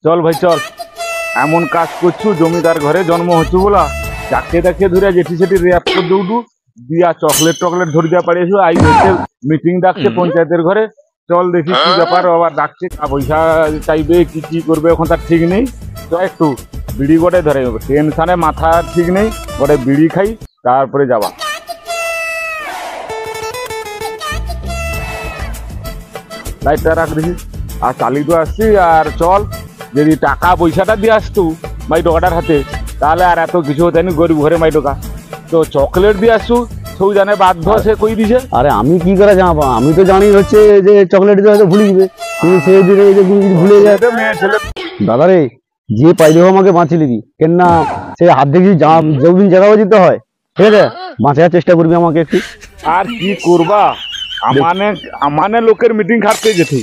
চল ভাই চল, এমন কাজ করছু জমিদার ঘরে জন্ম হচ্ছু বলা, যাকে তাকে ধরে যেটি সেটি র্যাপ করে দৌড়ু দিয়া চকলেট টকলেট ধরে দেওয়া পারিয়েছো। আই হচ্ছে মিটিং ডাকছে পঞ্চায়েতের ঘরে, চল দেখি কি ব্যাপার, আবার ডাকছে পয়সা চাইবে কি কি করবে এখন তার ঠিক নেই। তো একটু বিড়ি গোটে ধরে টেনশনে মাথা ঠিক নেই, গোটে বিড়ি খাই তারপরে যাবা। লাইটটা রাখ দেখি, আর চালি তো আসছি। আর চল, যদি টাকা পয়সাটা দিয়ে আসতু মাই টোকাটার হাতে, তাহলে আর এত কিছু হতো না, গরিব ঘরে মাই টোকা। তো চকলেট দিয়ে আসছু, সৌ জানে বাধ্য সে কই দিছে। আরে আমি কি করে জানাবো, আমি তো জানি হচ্ছে যে চকলেট দিয়ে হয়তো ভুলে যাবে, কিন্তু সেই দিনে ভুলে যায়। মেয়ে ছেলে দাদা রে, যে পাইলেও আমাকে বাঁচিয়ে দিবি, কেন না সে হাত দেখি যতদিন জায়গা দিতে হয়, ঠিক আছে, বাঁচার চেষ্টা করবি আমাকে একটু। আর কি করবা, আমানে লোকের মিটিং খাটতে যেতে,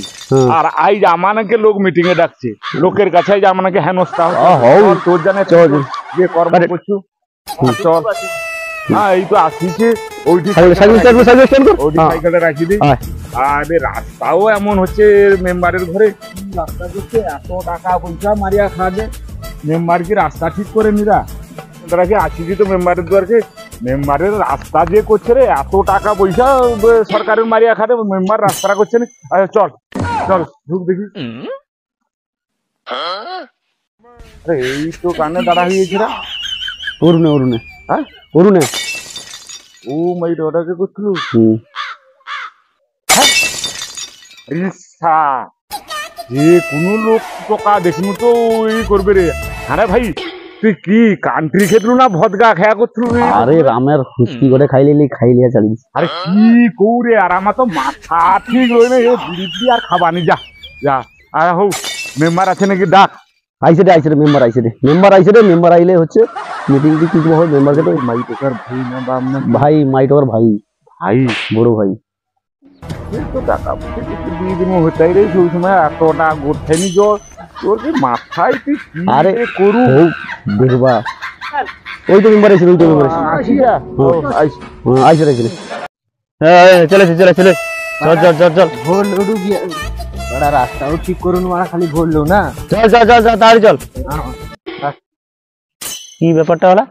আর আই আমাকে লোক মিটিং এ ডাকছে, লোকের কাছে আমাকে হেনস্থা তোর জানে যে কর্ম করছু। চল, হ্যাঁ এই তো আসিছে, ওইটি সাইকেলটা রাখি দিই। আরে রাস্তাও এমন হচ্ছে, মেম্বারের ঘরে কি রাস্তা করছে, এত টাকা পয়সা মারিয়া খাওয়া যায়, মেম্বার কি রাস্তা ঠিক করে নিরা? তারা কি আসিছি তো মেম্বারের দ্বারকে, মেম্বারের রাস্তা যে করছে রে, এত টাকা পয়সা সরকারের মারিয়া খাটে, মেম্বার রাস্তাটা করছে না। আচ্ছা চল চল ঢুক দেখি। আরে এই তো কানে দাঁড়া হয়েছে রা, অরুণে অরুণে হ্যাঁ অরুণে ও মাই ওটাকে করছিল। যে কোনো লোক টোকা দেখনু তো এই করবে রে। হ্যাঁ ভাই, তুই কি কান্ট্রি খেতলু না ভদগা খেয়া করছলু? আরে রামের হুস্কি করে খাইলিয়া চালিস। আরে কি কৌরে, আর আমার তো মাথা ঠিক রই না, বিড়ি আর খাবানি। যা যা, আর হো মেম্বার আছে নাকি ডাক। আইসে রে মেম্বার আইসে রে, মেম্বার আইলে হচ্ছে মিটিং কি কিছু হবে। মেম্বারকে তো মাই টোকার ভাই না বাপ না ভাই, মাই টোকার ভাই, ভাই বড় ভাই। তো টাকা দিয়ে দিব হতাই রে, সেই সময় এতটা গোঠাইনি জল তোর কি মাথায়, তুই আরে করু দেখবা, ওই তো মেম্বার আইসে, আইসে রে। চলে চল ভোর লড়ু গিয়া বড় রাস্তাও ঠিক করুন, মারা খালি ভরলো না। চল তাড়াতাড়ি চল। কি ব্যাপারটা হলা,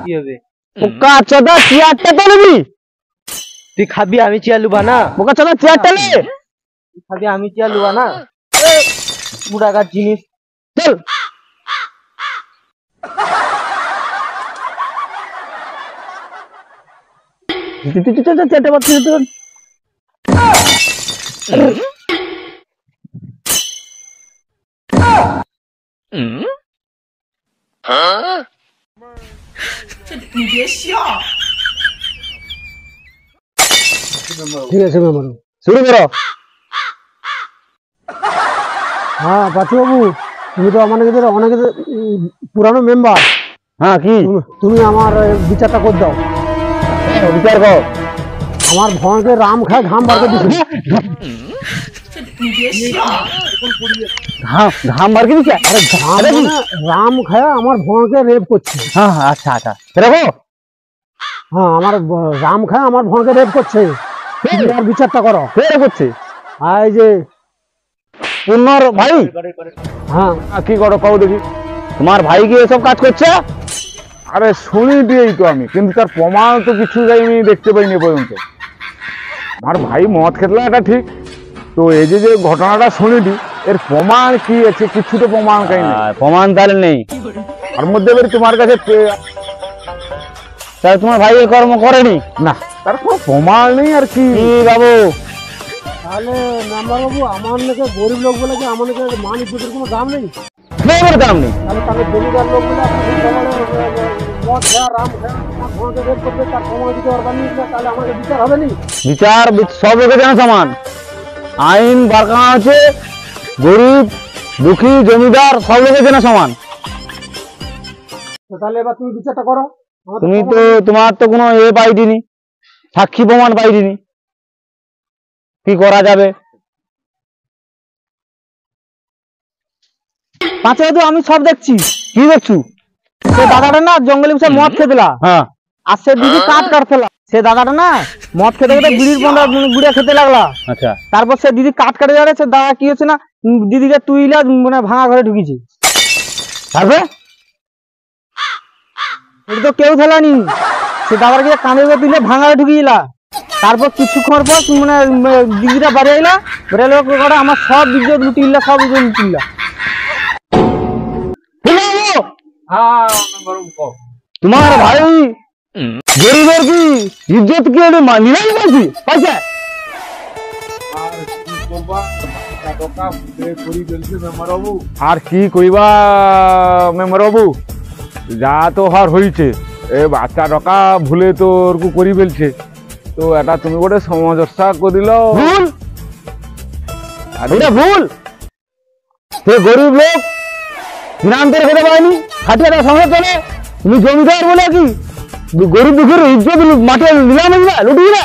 কি হবে? পোকা চোদা চেয়ারটা তো নিবি, তুই খাবি আমি চেয়ার লুবা না? পোকা চোদা চেয়ারটা নে, তুই খাবি আমি চেয়ার লুবা না? বুড়াগার জিনিস, চল। চেয়ারটা পাচ্ছি তোর। ঠিক আছে মেম্বার, শুরু করো। হ্যাঁ পাচু বাবু, তুমি তো আমাদের অনেক পুরানো মেম্বার। হ্যাঁ কি, তুমি আমার বিচারটা করে দাও। বিচার কর। আমার ভয়কে রাম খায় ঘাম বার করে দিচ্ছে। ঘাম বার করে দিচ্ছে? আরে ঘাম রাম খায় আমার ভয়কে রেপ করছে। হ্যাঁ আচ্ছা দেখো, হ্যাঁ আমার রাম খায় আমার ভয়কে রেপ করছে, বিচারটা করো। কে করছে? এই যে পূর্ণর ভাই। হ্যাঁ কি করো কও দেখি, তোমার ভাই কি এসব কাজ করছে? আরে শুনি দিয়েই তো আমি, কিন্তু তার প্রমাণ তো কিছু যাইনি, দেখতে পাইনি পর্যন্ত। আমার ভাই মদ খেতলা এটা ঠিক, তো এই যে ঘটনাটা শুনিনি, এর প্রমাণ কি আছে? কিছু তো প্রমাণ কাই না। প্রমাণ তাহলে নেই তার মধ্যে তোমার কাছে তাহলে তোমার ভাই এ কর্ম করেনি না, তার কোনো প্রমাণ নেই। আর কি বাবু, তাহলে মেম্বার বাবু আমার নাকি গরিব লোক বলে কি আমার নাকি মান ইজ্জতের কোনো দাম নেই? দাম নেই। তাহলে জমিদার লোক বলে মদ খেয়া রাম খেয়া আমার ভয়কে রেপ করবে, তার সময় দিতে পারবেন না, তাহলে আমাকে বিচার হবে নি? বিচার সব লোকের জানা সমান, আইন বারকানা আছে, গরিব দুঃখী জমিদার সব লোকের জানা সমান। তাহলে এবার তুমি বিচারটা করো। তুমি তো তোমার তো কোনো পাইনি, সাক্ষী প্রমাণ পাইনি, কি করা যাবে? পাঁচে তো আমি সব দেখছি। কি দেখছু? সে দাদাটা না জঙ্গলে বসে মদ খেতেলা, হ্যাঁ, আর সে দিদি কাঠ কাটতেলা। সে দাদাটা না মদ খেতে খেতে বিড়ির বন্ধা গুড়িয়া খেতে লাগলা। আচ্ছা, তারপর সে দিদি কাঠ কাটে যাবে, সে দাদা কি হচ্ছে না দিদিকে তুইলা মানে ভাঙা ঘরে ঢুকিছি। তারপরে এটা তো কেউ ফেলানি, সে দাবার গিয়ে কানে তুলে ভাঙা ঘরে ঢুকিয়েলা। তারপর কিছুক্ষণ পর মানে দিদিরা বাড়ি আইলা, বাড়ি এলো আমার সব ইজ্জত লুটিলা, সব ইজ্জত লুটিলা। তোমার ভাই গরিবের কি ইজ্জত কি নিলাই বলছি পয়সা। আর কি কইবা মেম্বার বাবু, যা তো হওয়ার হয়েছে, এ বাচ্চা টকা ভুলে তোর করি ফেলছে, তো এটা তুমি গোটে সমস্যা করিল। ভুল এটা ভুল, সে গরিব লোক দিনান্তের খেতে পায়নি, খাটিয়ে তার সংসার চলে। তুমি জমিদার বলে কি গরিব দুঃখের ইজ্জত মাঠে নিলাম না, লুটি না।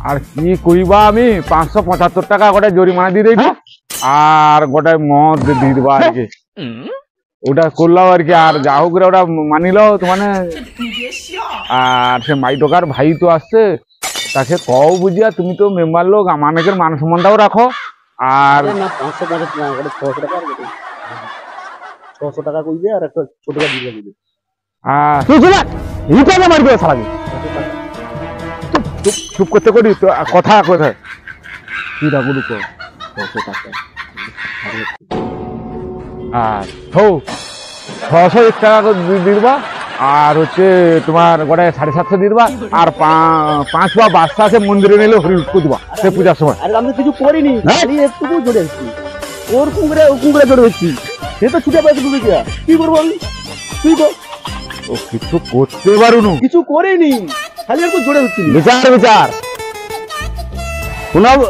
আর কি কইবা, আমি 575 টাকা গোটে জরিমানা দিয়ে দিই, আর গোটে মদ দিয়ে দিবা আর কি, ওটা করলাম আর কি। আর যা হোক ওটা মানিল মানে, আর সে মাই টোকার ভাই তো আসছে, তাকে কও বুঝিয়া, তুমি তো মেম্বার লোক, আমাদের মান সম্মানটাও রাখো। আর 600 টাকা কইবে আর একটা ছোট টাকা দিয়ে দিবে। চুপ করতে করি তো কথা কোথায় তুই রাগুলু কর 600 টাকা। আর হো 600 টাকা দিবা, আর হচ্ছে তোমার গোটে 750 দিবা, আর 5 বা বাচ্চা আছে মন্দিরে নিলে হরি দিবা সে পূজার সময়। আরে আমি কিছু করিনি, খালি একটু জড়ে আছি, ওর কুমড়ে জড়ে আছি, সে তো ছুটে পাইছে তুমি কি করবো আমি, তুই কর। ও কিছু করতে পারুন, কিছু করিনি, খালি একটু জড়ে হচ্ছি। বিচার বিচার শোনাবো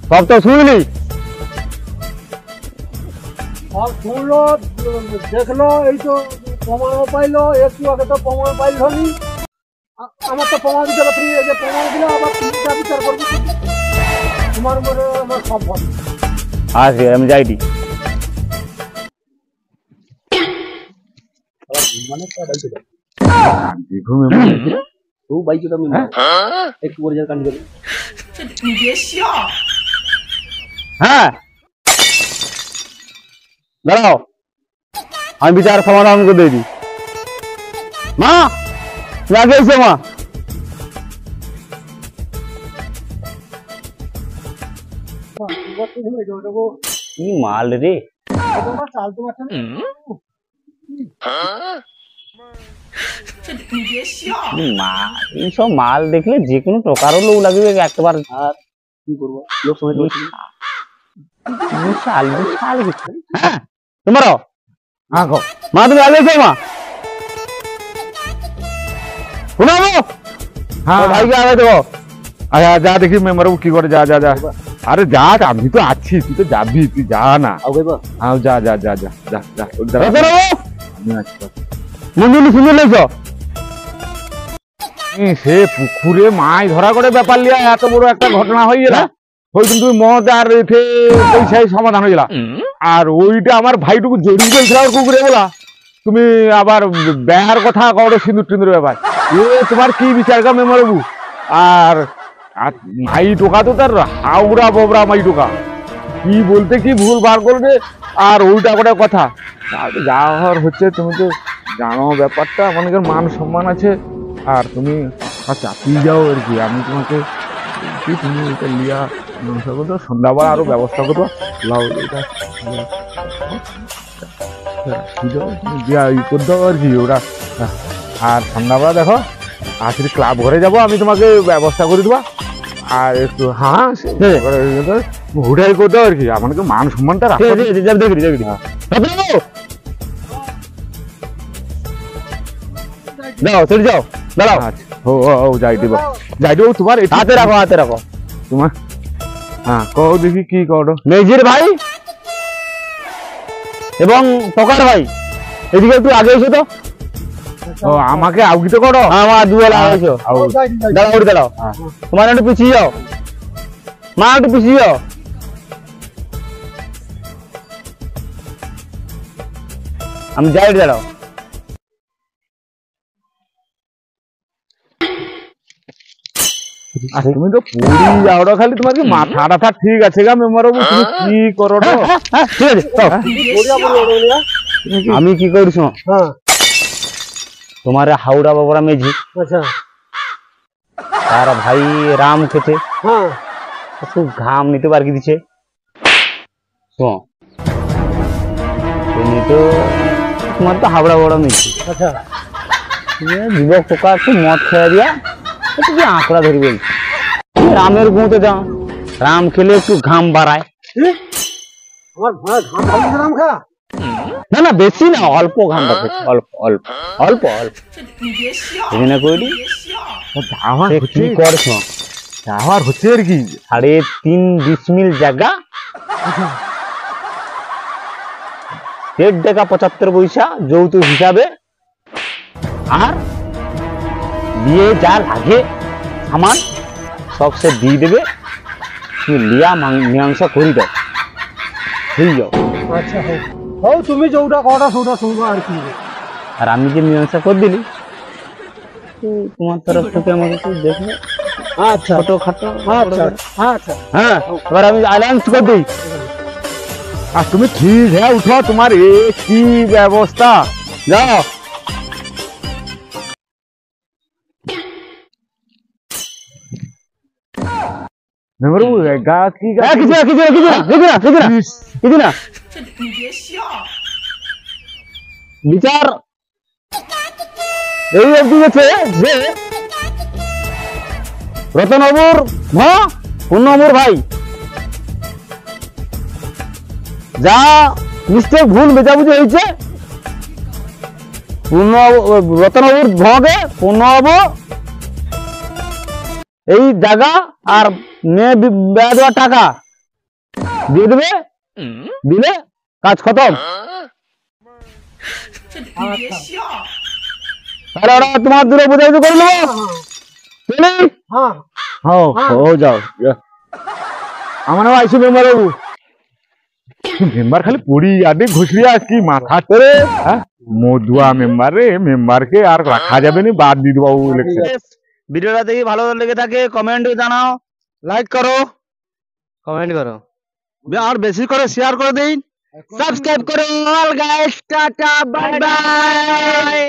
সব তো শুনলি, সব শুনলো দেখলো, এই তো প্রমাণও পাইলো, একটু আগে তো প্রমাণ পাইল নি, আমার তো প্রমাণ দিতে হবে, যে প্রমাণ দিলে আবার তুমি বিচার করবে, তোমার মনে আমার সব ভালো। আচ্ছা আমি যাইটি। মানে একটু করে যার কান্দি দেবে। হ্যাঁ দাঁড়াও, আমি বিচার সমাধান করে দিই। মা তুমি আগে এসো, মা কি মাল রে, চাল তো পারছে না। এইসব মাল দেখলে যে কোনো প্রকারও লোক লাগবে একবার। আর কি করবো, লোক সময় তোমার মা তুমি আগে এসো, মা শোনাবো হ্যাঁ ভাইকে আগে দেবো। আচ্ছা যা দেখি মেম্বার বাবু কি করে, যা যা যা, আরে যা, আমি তো আছি, তুই তো যাবি, তুই যা না। হ্যাঁ যা যা যা যা যা যা, আমি আছি। সে পুকুরে মাছ ধরা করে ব্যাপার লিয়া এত বড় একটা ঘটনা হয়ে গেল, ওই কিন্তু মদ আর পয়সায় সমাধান হয়ে গেল। আর ওইটা আমার ভাইটুকু জড়িয়ে গেছিল কুকুরে বলা, তুমি আবার ব্যাহার কথা কও, সিঁদুর টিন্দুর ব্যাপার, এ তোমার কি বিচার গা মেম্বার বাবু। আর মাই টোকা তো তার হাওড়া ববরা মাই টোকা, কি বলতে কি ভুল বার করবে, আর ওইটা করে কথা। যা হওয়ার হচ্ছে, তুমি তো জানো ব্যাপারটা, আমাদের মান সম্মান আছে, আর তুমি চাপিয়ে যাও আর কি। আমি তোমাকে কি, তুমি এটা লিয়া ব্যবস্থা করতো, সন্ধ্যাবেলা আরো ব্যবস্থা করতো, লাও এটা দিয়া ই করে দাও আর কি ওরা। আর সন্ধ্যাবেলা দেখো আসলে ক্লাব ঘরে যাবো, আমি তোমাকে ব্যবস্থা করে দেবো। আর একটু হ্যাঁ হুটাই করে দাও আর কি, আমাকে মান সম্মানটা রাখো। দাও চলে যাও, দাঁড়াও। আচ্ছা ও যাই দিব, যাই দিব, তোমার হাতে রাখো, হাতে রাখো তোমার। হ্যাঁ কও দেখি কি করো। মেজির ভাই এবং টকার ভাই এদিকে একটু আগে এসো তো। ও আমাকে আউগিতে করো, আমার দুবেলা আগে এসো। দাঁড়াও ওটা দাঁড়াও, তোমার একটু পিছিয়ে যাও, মা একটু পিছিয়ে যাও। আমি যাই, দাঁড়াও। আর তুমি তো পুরি যাও রে, খালি তোমার কি মাথা টাথা ঠিক আছে গা মেম্বার বাবু? তুমি কি করো রে? ঠিক আছে চল। আমি কি করিস? হ্যাঁ তোমার হাওড়া বাবরা মেঝি আচ্ছা তার ভাই রাম খেতে হ্যাঁ খুব ঘাম নিতে পারকি দিছে। শোনো তুমি তো তোমার তো হাওড়া বাবরা মেঝি আচ্ছা যুবক পোকা একটু মদ খেয়ে দিয়া একটু কি আঁকড়া ধরি বলছি রামের গুঁতে দাও, রাম খেলে একটু ঘাম বাড়ায়। আমার ভয় ঘাম পাচ্ছে রাম খা। না না বেশি না, অল্প ঘাম বাড়ছে, অল্প অল্প অল্প অল্প এখানে কইলি আমার সে কি করছ? আমার হচ্ছে আর কি 3.5 ডিসমিল জায়গা, 1.5 টাকা 75 পয়সা যৌতুক হিসাবে, আর দিয়ে যা লাগে সামান সব সে দিয়ে দেবে, তুমি লিয়া মীমাংসা করি দাও, হয়ে যাও। আচ্ছা হও তুমি যেটা কটা সেটা শুনবো আর কি। আর আমি যে মীমাংসা করে দিলি তো তোমার তরফ থেকে আমাকে একটু দেখবে আচ্ছা ছোটো খাটো। আচ্ছা আচ্ছা হ্যাঁ এবার আমি অ্যালাউন্স করে দিই। আর তুমি ঠিক হ্যাঁ উঠো, তোমার এ কি ব্যবস্থা। যাও মেম্বার বাবু গা কি গা কিছু না কিছু না কিছু না কিছু না কিছু না কিছু না বিচার এই অবধি গেছে যে রতনবাবুর পূর্ণবাবুর ভাই যা নিশ্চয় ভুল বোঝাবুঝি হয়েছে, রতনবাবুর ভগে পূর্ণবাবু এই জায়গা আর মেয়ে বিয়ে দেওয়ার টাকা দিয়ে দেবে, দিলে কাজ খতম। তাহলে ওরা তোমার দূরে বোঝাবুঝি করে নেবো, চলি। হ্যাঁ ও যাও আমার নাম আইসি মেম্বার বাবু। মেম্বার খালি পড়ি আডে ঘুষরিয়া কি মাথা করে মধুয়া মেম্বার রে, মেম্বারকে আর রাখা যাবে না, বাদ দিয়ে দেবো ইলেকশন। ভিডিওটা দেখি ভালো লেগে থাকে কমেন্ট জানাও, লাইক করো, কমেন্ট করো, আর বেশি করে শেয়ার করে দিন, সাবস্ক্রাইব করো। All guys tata bye bye.